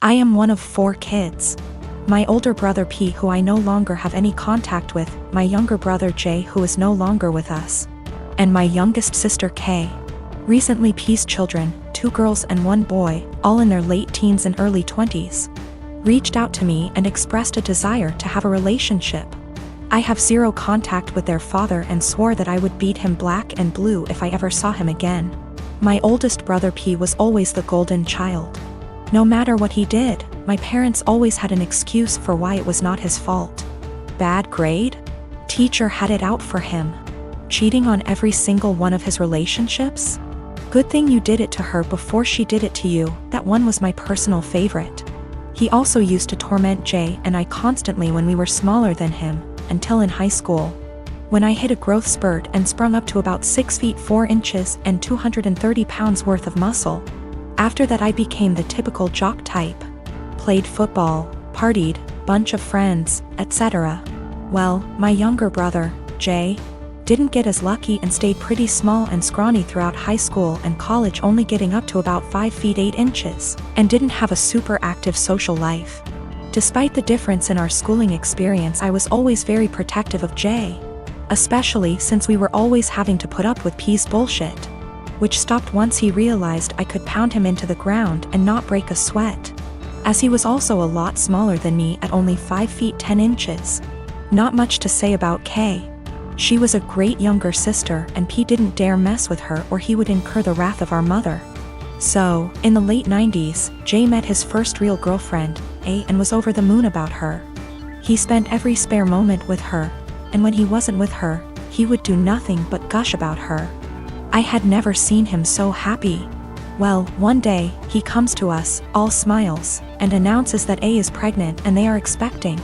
I am one of 4 kids. My older brother P, who I no longer have any contact with, my younger brother J, who is no longer with us, and my youngest sister K. Recently P's children, 2 girls and 1 boy, all in their late teens and early 20s, reached out to me and expressed a desire to have a relationship. I have 0 contact with their father and swore that I would beat him black and blue if I ever saw him again. My oldest brother P was always the golden child. No matter what he did, my parents always had an excuse for why it was not his fault. Bad grade? Teacher had it out for him. Cheating on every single one of his relationships? Good thing you did it to her before she did it to you. That one was my personal favorite. He also used to torment Jay and I constantly when we were smaller than him, until in high school, when I hit a growth spurt and sprung up to about 6 feet 4 inches and 230 pounds worth of muscle. After that I became the typical jock type. Played football, partied, bunch of friends, etc. Well, my younger brother, Jay, didn't get as lucky and stayed pretty small and scrawny throughout high school and college, only getting up to about 5 feet 8 inches, and didn't have a super active social life. Despite the difference in our schooling experience, I was always very protective of Jay, especially since we were always having to put up with P's bullshit, which stopped once he realized I could pound him into the ground and not break a sweat, as he was also a lot smaller than me at only 5 feet 10 inches. Not much to say about Kay. She was a great younger sister and P didn't dare mess with her or he would incur the wrath of our mother. So, in the late 90s, Jay met his first real girlfriend, A, and was over the moon about her. He spent every spare moment with her, and when he wasn't with her, he would do nothing but gush about her. I had never seen him so happy. Well, one day, he comes to us, all smiles, and announces that A is pregnant and they are expecting.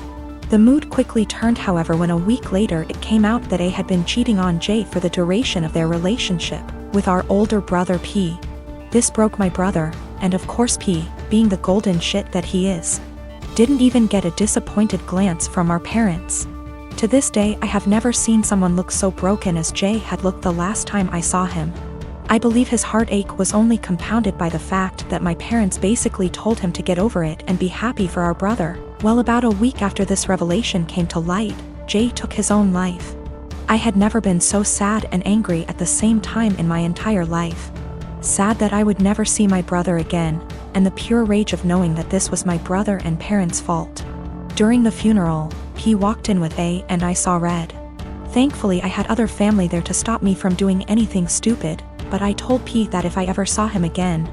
The mood quickly turned, however, when a week later it came out that A had been cheating on Jay for the duration of their relationship with our older brother P. This broke my brother, and of course P, being the golden shit that he is, didn't even get a disappointed glance from our parents. To this day I have never seen someone look so broken as Jay had looked the last time I saw him. I believe his heartache was only compounded by the fact that my parents basically told him to get over it and be happy for our brother. Well, about a week after this revelation came to light, Jay took his own life. I had never been so sad and angry at the same time in my entire life. Sad that I would never see my brother again, and the pure rage of knowing that this was my brother and parents' fault. During the funeral, P walked in with A and I saw red. Thankfully I had other family there to stop me from doing anything stupid, but I told P that if I ever saw him again,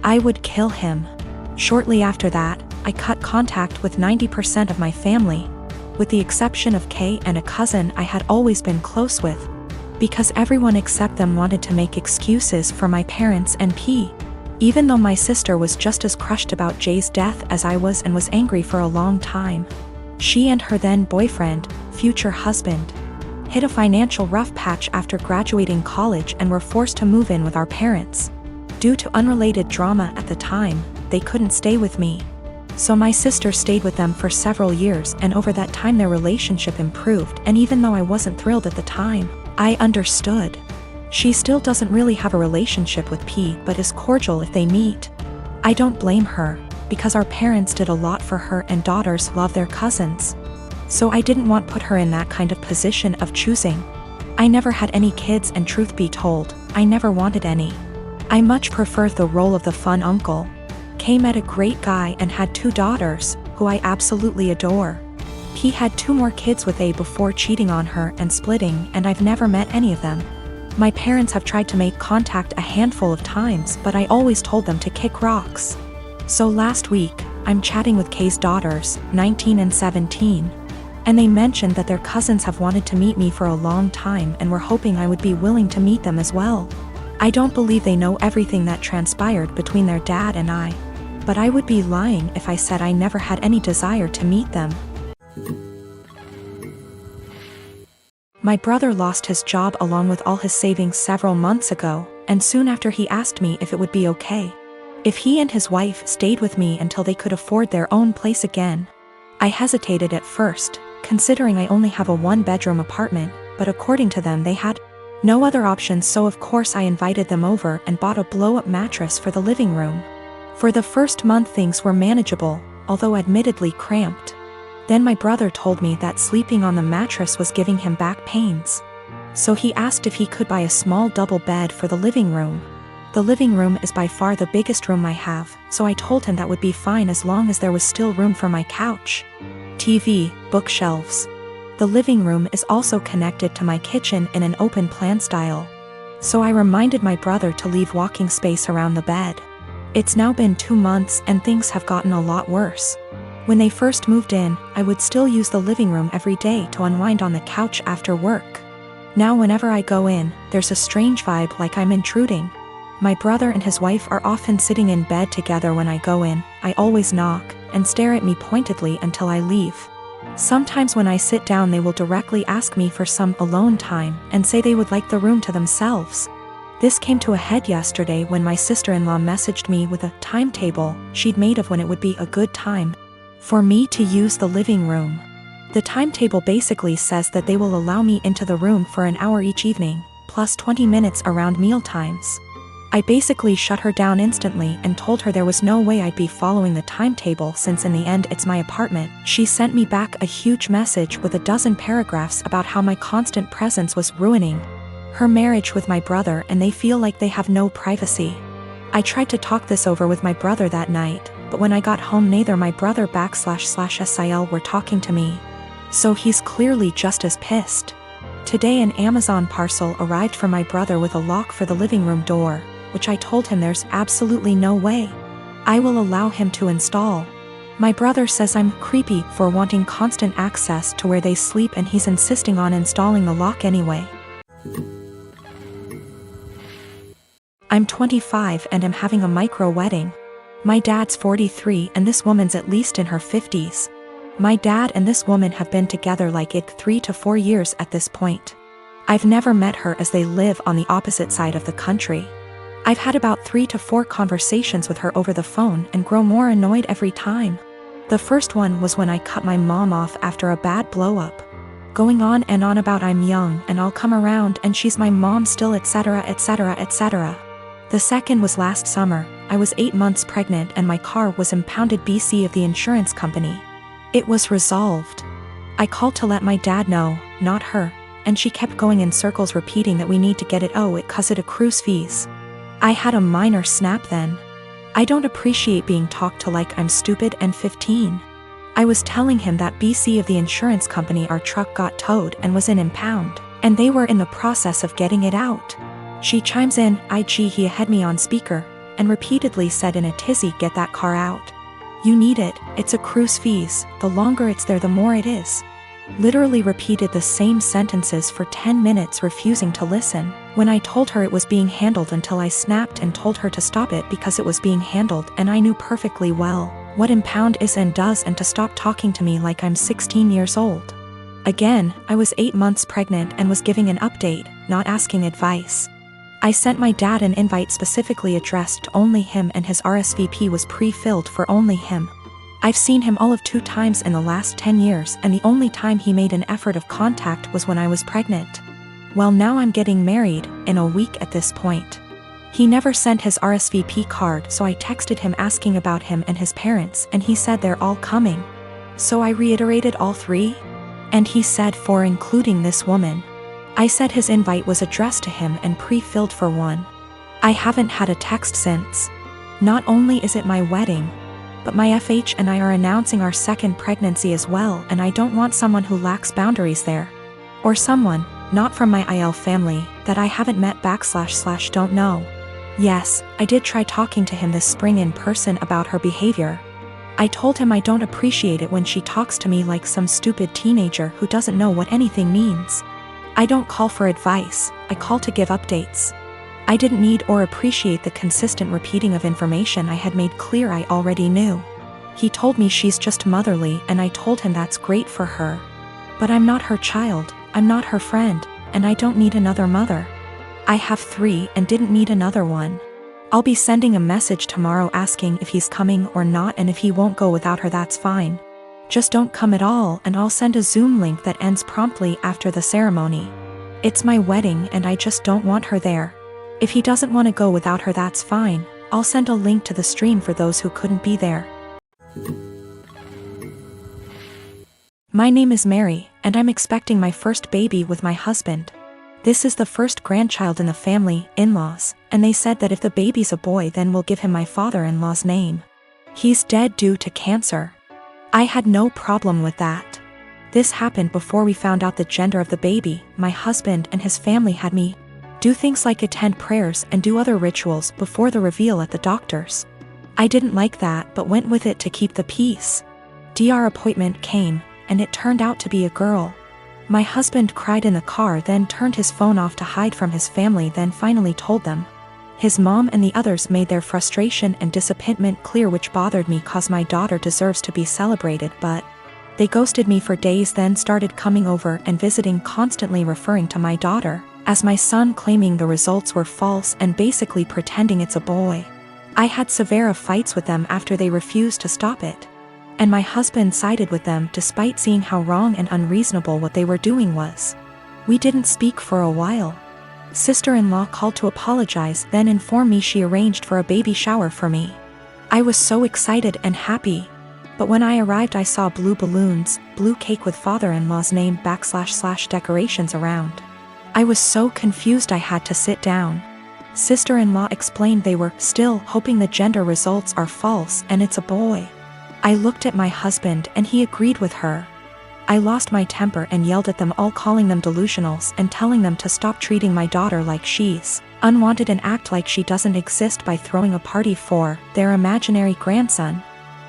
I would kill him. Shortly after that, I cut contact with 90% of my family, with the exception of K and a cousin I had always been close with, because everyone except them wanted to make excuses for my parents and P. Even though my sister was just as crushed about Jay's death as I was and was angry for a long time. She and her then boyfriend, future husband, hit a financial rough patch after graduating college and were forced to move in with our parents. Due to unrelated drama at the time, they couldn't stay with me. So my sister stayed with them for several years, and over that time their relationship improved, and even though I wasn't thrilled at the time, I understood. She still doesn't really have a relationship with P, but is cordial if they meet. I don't blame her, because our parents did a lot for her and daughters love their cousins. So I didn't want to put her in that kind of position of choosing. I never had any kids, and truth be told, I never wanted any. I much preferred the role of the fun uncle. Kay met a great guy and had 2 daughters, who I absolutely adore. P had 2 more kids with A before cheating on her and splitting, and I've never met any of them. My parents have tried to make contact a handful of times, but I always told them to kick rocks. So last week, I'm chatting with Kay's daughters, 19 and 17. And they mentioned that their cousins have wanted to meet me for a long time and were hoping I would be willing to meet them as well. I don't believe they know everything that transpired between their dad and I, but I would be lying if I said I never had any desire to meet them. My brother lost his job along with all his savings several months ago, and soon after he asked me if it would be okay if he and his wife stayed with me until they could afford their own place again. I hesitated at first, considering I only have a 1-bedroom apartment, but according to them they had no other options, so of course I invited them over and bought a blow-up mattress for the living room. For the first month things were manageable, although admittedly cramped. Then my brother told me that sleeping on the mattress was giving him back pains. So he asked if he could buy a small double bed for the living room. The living room is by far the biggest room I have, so I told him that would be fine as long as there was still room for my couch, TV, bookshelves. The living room is also connected to my kitchen in an open plan style. So I reminded my brother to leave walking space around the bed. It's now been 2 months and things have gotten a lot worse. When they first moved in, I would still use the living room every day to unwind on the couch after work. Now whenever I go in, there's a strange vibe like I'm intruding. My brother and his wife are often sitting in bed together when I go in. I always knock and stare at me pointedly until I leave. Sometimes when I sit down they will directly ask me for some alone time and say they would like the room to themselves. This came to a head yesterday when my sister-in-law messaged me with a timetable she'd made of when it would be a good time for me to use the living room. The timetable basically says that they will allow me into the room for an hour each evening, plus 20 minutes around meal times. I basically shut her down instantly and told her there was no way I'd be following the timetable since in the end it's my apartment. She sent me back a huge message with a dozen paragraphs about how my constant presence was ruining her marriage with my brother and they feel like they have no privacy. I tried to talk this over with my brother that night, but when I got home neither my brother //SIL were talking to me. So he's clearly just as pissed. Today an Amazon parcel arrived for my brother with a lock for the living room door, which I told him there's absolutely no way I will allow him to install. My brother says I'm creepy for wanting constant access to where they sleep and he's insisting on installing the lock anyway. I'm 25 and am having a micro wedding. My dad's 43 and this woman's at least in her 50s. My dad and this woman have been together like 3 to 4 years at this point. I've never met her as they live on the opposite side of the country. I've had about 3 to 4 conversations with her over the phone and grow more annoyed every time. The first one was when I cut my mom off after a bad blow-up. Going on and on about I'm young and I'll come around and she's my mom still etc etc etc. The second was last summer. I was 8 months pregnant and my car was impounded BC of the insurance company. It was resolved. I called to let my dad know, not her, and she kept going in circles repeating that we need to get it cause it accrues fees. I had a minor snap then. I don't appreciate being talked to like I'm stupid and 15. I was telling him that BC of the insurance company our truck got towed and was in impound, and they were in the process of getting it out. She chimes in, he had me on speaker, and repeatedly said in a tizzy get that car out. You need it, it's accrues fees, the longer it's there the more it is. Literally repeated the same sentences for 10 minutes refusing to listen, when I told her it was being handled until I snapped and told her to stop it because it was being handled and I knew perfectly well what impound is and does and to stop talking to me like I'm 16 years old. Again, I was 8 months pregnant and was giving an update, not asking advice. I sent my dad an invite specifically addressed to only him and his RSVP was pre-filled for only him. I've seen him all of 2 times in the last 10 years and the only time he made an effort of contact was when I was pregnant. Well now I'm getting married, in a week at this point. He never sent his RSVP card so I texted him asking about him and his parents and he said they're all coming. So I reiterated all 3? And he said 4 including this woman. I said his invite was addressed to him and pre-filled for 1. I haven't had a text since. Not only is it my wedding, but my FH and I are announcing our 2nd pregnancy as well and I don't want someone who lacks boundaries there. Or someone, not from my IL family, that I haven't met / don't know. Yes, I did try talking to him this spring in person about her behavior. I told him I don't appreciate it when she talks to me like some stupid teenager who doesn't know what anything means. I don't call for advice, I call to give updates. I didn't need or appreciate the consistent repeating of information I had made clear I already knew. He told me she's just motherly and I told him that's great for her. But I'm not her child, I'm not her friend, and I don't need another mother. I have 3 and didn't need another one. I'll be sending a message tomorrow asking if he's coming or not and if he won't go without her that's fine. Just don't come at all and I'll send a Zoom link that ends promptly after the ceremony. It's my wedding and I just don't want her there. If he doesn't want to go without her that's fine, I'll send a link to the stream for those who couldn't be there. My name is Mary, and I'm expecting my first baby with my husband. This is the first grandchild in the family, in-laws, and they said that if the baby's a boy then we'll give him my father-in-law's name. He's dead due to cancer. I had no problem with that. This happened before we found out the gender of the baby. My husband and his family had me do things like attend prayers and do other rituals before the reveal at the doctor's. I didn't like that but went with it to keep the peace. Dr. appointment came, and it turned out to be a girl. My husband cried in the car, then turned his phone off to hide from his family, then finally told them. His mom and the others made their frustration and disappointment clear, which bothered me cause my daughter deserves to be celebrated, but they ghosted me for days, then started coming over and visiting, constantly referring to my daughter as my son, claiming the results were false and basically pretending it's a boy. I had severe fights with them after they refused to stop it. And my husband sided with them despite seeing how wrong and unreasonable what they were doing was. We didn't speak for a while. Sister-in-law called to apologize, then informed me she arranged for a baby shower for me. I was so excited and happy. But when I arrived I saw blue balloons, blue cake with father-in-law's name / decorations around. I was so confused I had to sit down. Sister-in-law explained they were still hoping the gender results are false and it's a boy. I looked at my husband and he agreed with her. I lost my temper and yelled at them all, calling them delusionals and telling them to stop treating my daughter like she's unwanted and act like she doesn't exist by throwing a party for their imaginary grandson.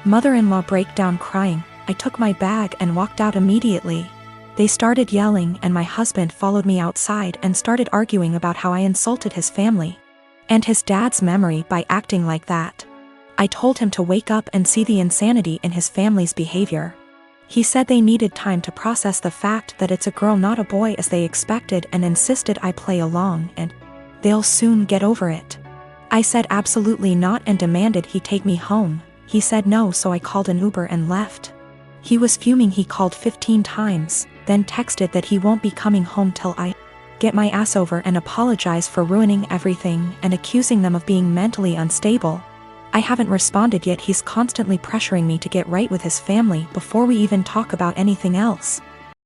Mother-in-law break down crying. I took my bag and walked out immediately. They started yelling and my husband followed me outside and started arguing about how I insulted his family and his dad's memory by acting like that. I told him to wake up and see the insanity in his family's behavior. He said they needed time to process the fact that it's a girl not a boy as they expected, and insisted I play along and they'll soon get over it. I said absolutely not and demanded he take me home. He said no, so I called an Uber and left. He was fuming. He called 15 times, then texted that he won't be coming home till I get my ass over and apologize for ruining everything and accusing them of being mentally unstable. I haven't responded yet. He's constantly pressuring me to get right with his family before we even talk about anything else.